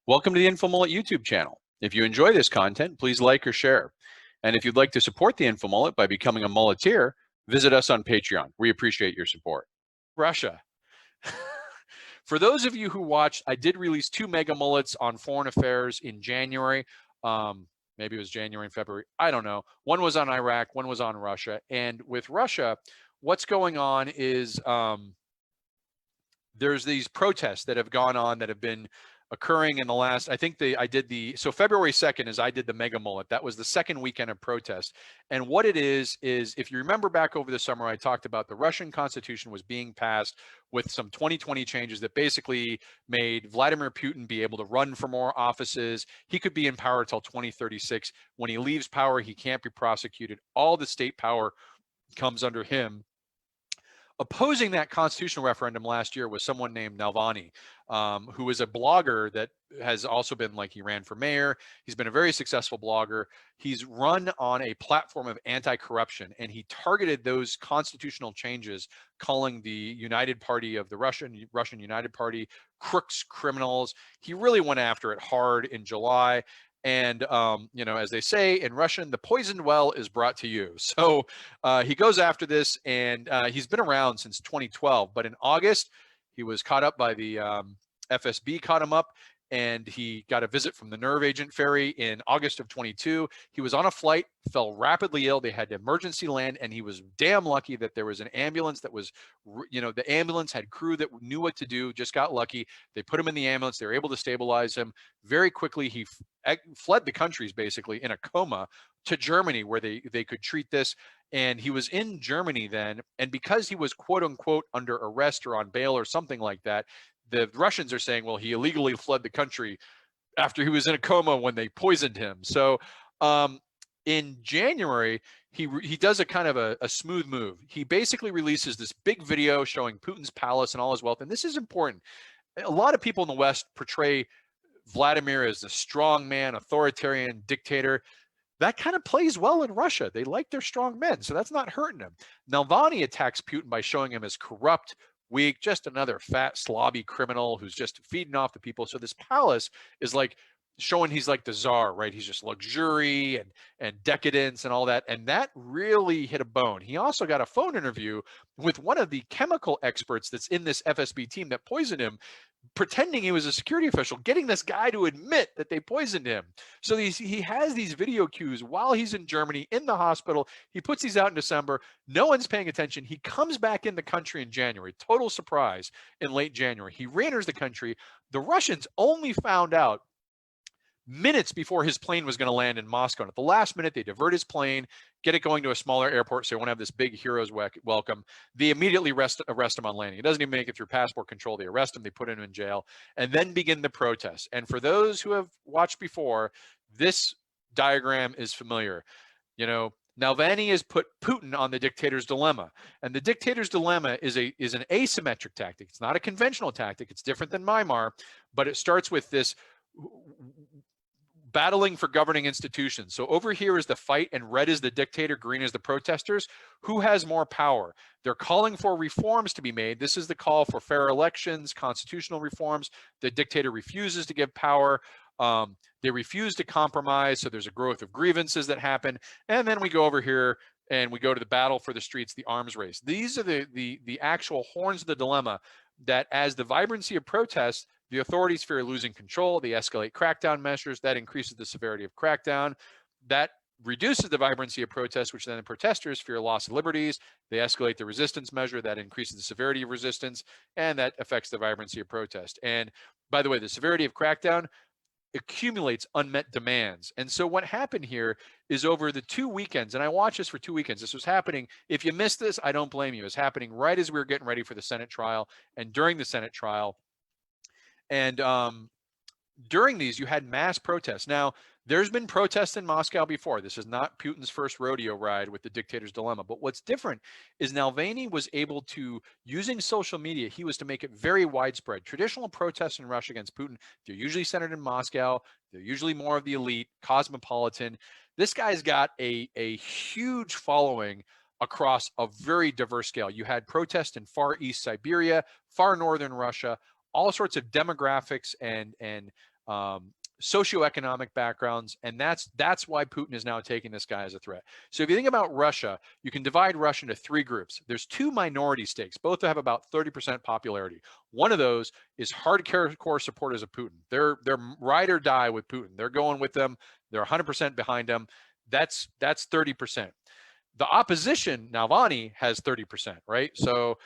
Welcome to the InfoMullet YouTube channel. If you enjoy this content, please like or share. And if you'd like to support the InfoMullet by becoming a mulleteer, visit us on Patreon. We appreciate your support. Russia. For those of you who watched, I did release 2 mega mullets on foreign affairs in January. Maybe it was January and February. I don't know. One was on Iraq, one was on Russia. And with Russia, what's going on is there's these protests that have gone on that have been occurring in the last, so February 2nd is I did the mega mullet. That was the second weekend of protest. And what it is if you remember back over the summer, I talked about the Russian constitution was being passed with some 2020 changes that basically made Vladimir Putin be able to run for more offices. He could be in power till 2036. When he leaves power, he can't be prosecuted. All the state power comes under him. Opposing that constitutional referendum last year was someone named Navalny, who is a blogger that has also been, like, he ran for mayor. He's been a very successful blogger. He's run on a platform of anti-corruption, and he targeted those constitutional changes, calling the United Party of the Russian United Party crooks, criminals. He really went after it hard in July. And, as they say in Russian, the poisoned well is brought to you. So he goes after this, and he's been around since 2012. But in August, he was caught up by the FSB, caught him up, and he got a visit from the nerve agent ferry in August of 22. He was on a flight, fell rapidly ill. They had to emergency land, and he was damn lucky that there was an ambulance that was, the ambulance had crew that knew what to do, just got lucky. They put him in the ambulance. They were able to stabilize him. Very quickly, he fled the countries, basically, in a coma to Germany, where they could treat this. And he was in Germany then, and because he was, quote unquote, under arrest or on bail or something like that, the Russians are saying, well, he illegally fled the country after he was in a coma when they poisoned him. So in January, he does a kind of a smooth move. He basically releases this big video showing Putin's palace and all his wealth. And this is important. A lot of people in the West portray Vladimir as the strong man, authoritarian dictator. That kind of plays well in Russia. They like their strong men, so that's not hurting him. Navalny attacks Putin by showing him as corrupt, weak, just another fat, slobby criminal who's just feeding off the people. So this palace is like showing he's like the czar, right? He's just luxury and decadence and all that. And that really hit a bone. He also got a phone interview with one of the chemical experts that's in this FSB team that poisoned him, pretending he was a security official, getting this guy to admit that they poisoned him. So he has these video cues while he's in Germany in the hospital. He puts these out in December. No one's paying attention. He comes back in the country in January. Total surprise in late January. He re-enters the country. The Russians only found out minutes before his plane was going to land in Moscow. And at the last minute, they divert his plane, get it going to a smaller airport so they won't have this big hero's welcome. They immediately arrest him on landing. He doesn't even make it through passport control. They arrest him, they put him in jail, and then begin the protests. And for those who have watched before, this diagram is familiar. Navalny has put Putin on the dictator's dilemma. And the dictator's dilemma is an asymmetric tactic. It's not a conventional tactic. It's different than MYNAMAR, but it starts with this battling for governing institutions. So over here is the fight, and red is the dictator, green is the protesters. Who has more power? They're calling for reforms to be made. This is the call for fair elections, constitutional reforms. The dictator refuses to give power. They refuse to compromise, so there's a growth of grievances that happen. And then we go over here and we go to the battle for the streets, the arms race. These are the actual horns of the dilemma, that as the vibrancy of protests, the authorities fear losing control. They escalate crackdown measures. That increases the severity of crackdown. That reduces the vibrancy of protests, which then the protesters fear loss of liberties. They escalate the resistance measure. That increases the severity of resistance, and that affects the vibrancy of protest. And by the way, the severity of crackdown accumulates unmet demands. And so what happened here is over the 2 weekends, and I watched this for 2 weekends. This was happening. If you missed this, I don't blame you. It was happening right as we were getting ready for the Senate trial and during the Senate trial. And during these, you had mass protests. Now, there's been protests in Moscow before. This is not Putin's first rodeo ride with the dictator's dilemma. But what's different is Navalny was able to, using social media, he was to make it very widespread. Traditional protests in Russia against Putin, they're usually centered in Moscow. They're usually more of the elite, cosmopolitan. This guy's got a huge following across a very diverse scale. You had protests in far east Siberia, far northern Russia, all sorts of demographics and socioeconomic backgrounds, and that's why Putin is now taking this guy as a threat. So if you think about Russia, you can divide Russia into three groups. There's two minority states, both have about 30% popularity. One of those is hardcore supporters of Putin. They're ride or die with Putin. They're going with them. They're 100% behind him. That's 30%. The opposition, Navalny, has 30%, right? So,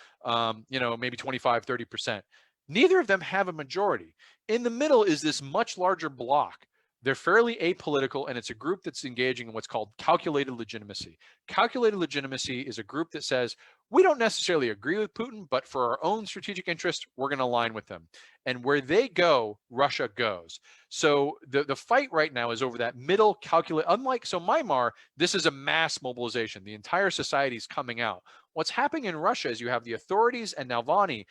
maybe 25, 30%. Neither of them have a majority. In the middle is this much larger block. They're fairly apolitical, and it's a group that's engaging in what's called calculated legitimacy. Calculated legitimacy is a group that says, we don't necessarily agree with Putin, but for our own strategic interest, we're going to align with them. And where they go, Russia goes. So the fight right now is over that middle calculate. So Myanmar, this is a mass mobilization. The entire society is coming out. What's happening in Russia is you have the authorities and Navalny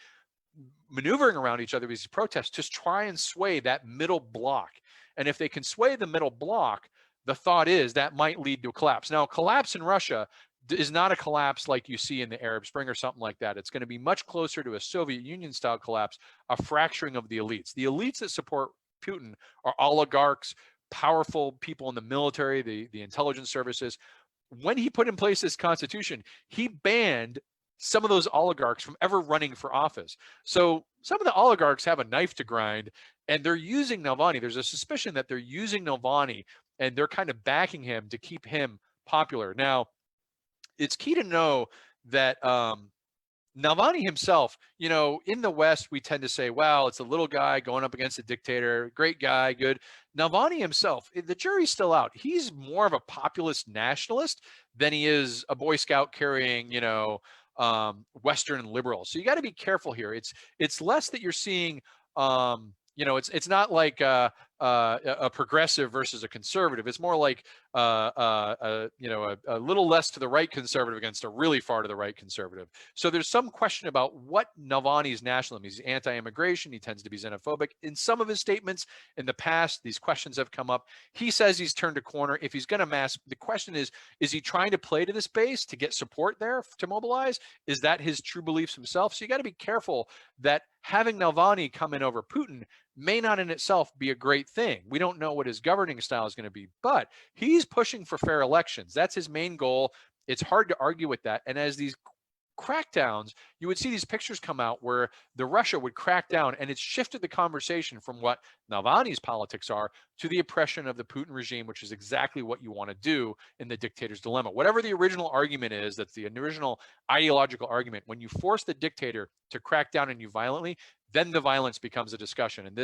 maneuvering around each other with these protests to try and sway that middle block. And if they can sway the middle block, the thought is that might lead to a collapse. Now, a collapse in Russia is not a collapse like you see in the Arab Spring or something like that. It's going to be much closer to a Soviet Union style collapse, a fracturing of the elites. The elites that support Putin are oligarchs, powerful people in the military, the intelligence services. When he put in place this constitution, he banned some of those oligarchs from ever running for office. So some of the oligarchs have a knife to grind, and they're using Navalny. There's a suspicion that they're using Navalny, and they're kind of backing him to keep him popular. Now, it's key to know that Navalny himself, in the West, we tend to say, well, it's a little guy going up against a dictator, great guy, good. Navalny himself, the jury's still out. He's more of a populist nationalist than he is a Boy Scout carrying, Western liberal. So you got to be careful here. It's less that you're seeing, it's not like a progressive versus a conservative. It's more like a little less to the right conservative against a really far to the right conservative. So there's some question about what Navalny's nationalism is. He's anti-immigration. He tends to be xenophobic. In some of his statements in the past, these questions have come up. He says he's turned a corner. If he's going to mass, the question is he trying to play to this base to get support there to mobilize? Is that his true beliefs himself? So you got to be careful that having Navalny come in over Putin may not in itself be a great thing. We don't know what his governing style is going to be, but he's pushing for fair elections. That's his main goal. It's hard to argue with that. And as these crackdowns, you would see these pictures come out where the Russia would crack down, and it's shifted the conversation from what Navalny's politics are to the oppression of the Putin regime, which is exactly what you want to do in the dictator's dilemma. Whatever the original argument is, that's the original ideological argument. When you force the dictator to crack down on you violently, then the violence becomes a discussion. And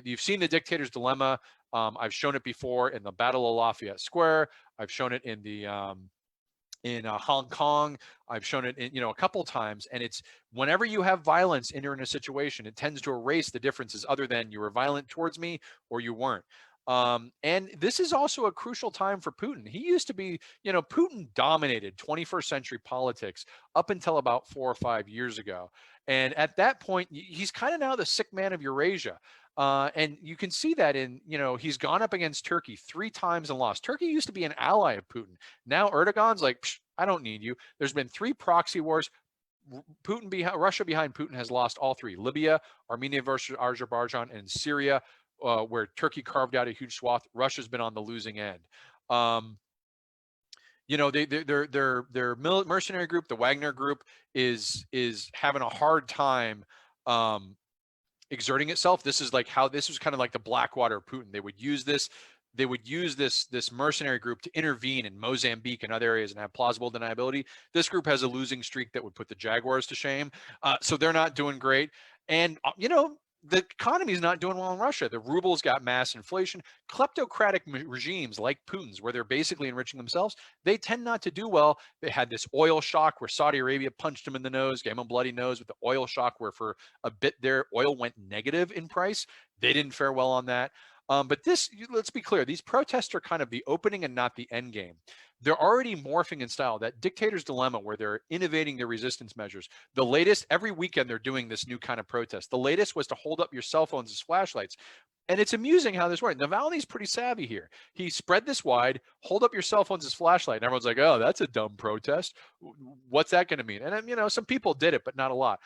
you've seen the dictator's dilemma. I've shown it before in the Battle of Lafayette Square. I've shown it in Hong Kong. I've shown it a couple times. And it's whenever you have violence in a situation, it tends to erase the differences other than you were violent towards me or you weren't. And this is also a crucial time for Putin. He used to be, Putin dominated 21st century politics up until about 4 or 5 years ago. And at that point, he's kind of now the sick man of Eurasia. And you can see that he's gone up against Turkey 3 times and lost. Turkey used to be an ally of Putin. Now Erdogan's like, I don't need you. There's been 3 proxy wars. Russia behind Putin has lost all 3: Libya, Armenia versus Azerbaijan, and Syria, where Turkey carved out a huge swath. Russia's been on the losing end. Their mercenary group, the Wagner group, is having a hard time exerting itself. This is like how this was kind of like the Blackwater of Putin. They would use this mercenary group to intervene in Mozambique and other areas and have plausible deniability. This group has a losing streak that would put the Jaguars to shame. So they're not doing great. And, the economy is not doing well in Russia. The ruble's got mass inflation. Kleptocratic regimes like Putin's, where they're basically enriching themselves, they tend not to do well. They had this oil shock where Saudi Arabia punched him in the nose, gave him a bloody nose with the oil shock, where for a bit there, oil went negative in price. They didn't fare well on that. But let's be clear, these protests are kind of the opening and not the end game. They're already morphing in style. That dictator's dilemma, where they're innovating their resistance measures. The latest, every weekend they're doing this new kind of protest. The latest was to hold up your cell phones as flashlights. And it's amusing how this works. Navalny's pretty savvy here. He spread this wide, hold up your cell phones as flashlight. And everyone's like, oh, that's a dumb protest. What's that going to mean? And some people did it, but not a lot.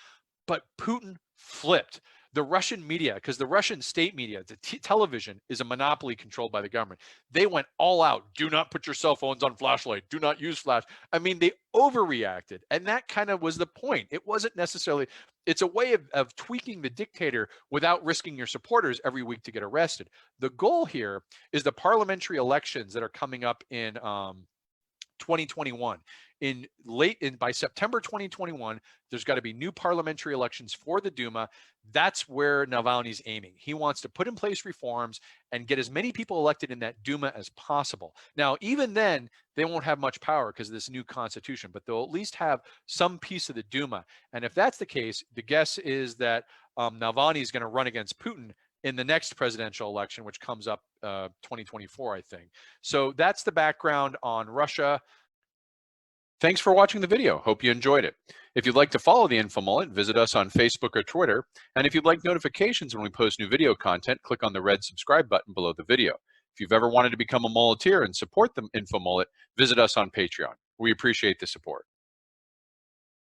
But Putin flipped. The Russian media, because the Russian state media, the television is a monopoly controlled by the government. They went all out. Do not put your cell phones on flashlight. Do not use flash. I mean, they overreacted. And that kind of was the point. It wasn't necessarily, it's a way of tweaking the dictator without risking your supporters every week to get arrested. The goal here is the parliamentary elections that are coming up in 2021. By September 2021, there's got to be new parliamentary elections for the Duma. That's where Navalny's aiming. He wants to put in place reforms and get as many people elected in that Duma as possible. Now, even then, they won't have much power because of this new constitution, but they'll at least have some piece of the Duma. And if that's the case, the guess is that Navalny is going to run against Putin in the next presidential election, which comes up 2024, I think. So that's the background on Russia. Thanks for watching the video. Hope you enjoyed it. If you'd like to follow the InfoMullet, visit us on Facebook or Twitter. And if you'd like notifications when we post new video content, click on the red subscribe button below the video. If you've ever wanted to become a mulleteer and support the InfoMullet, visit us on Patreon. We appreciate the support.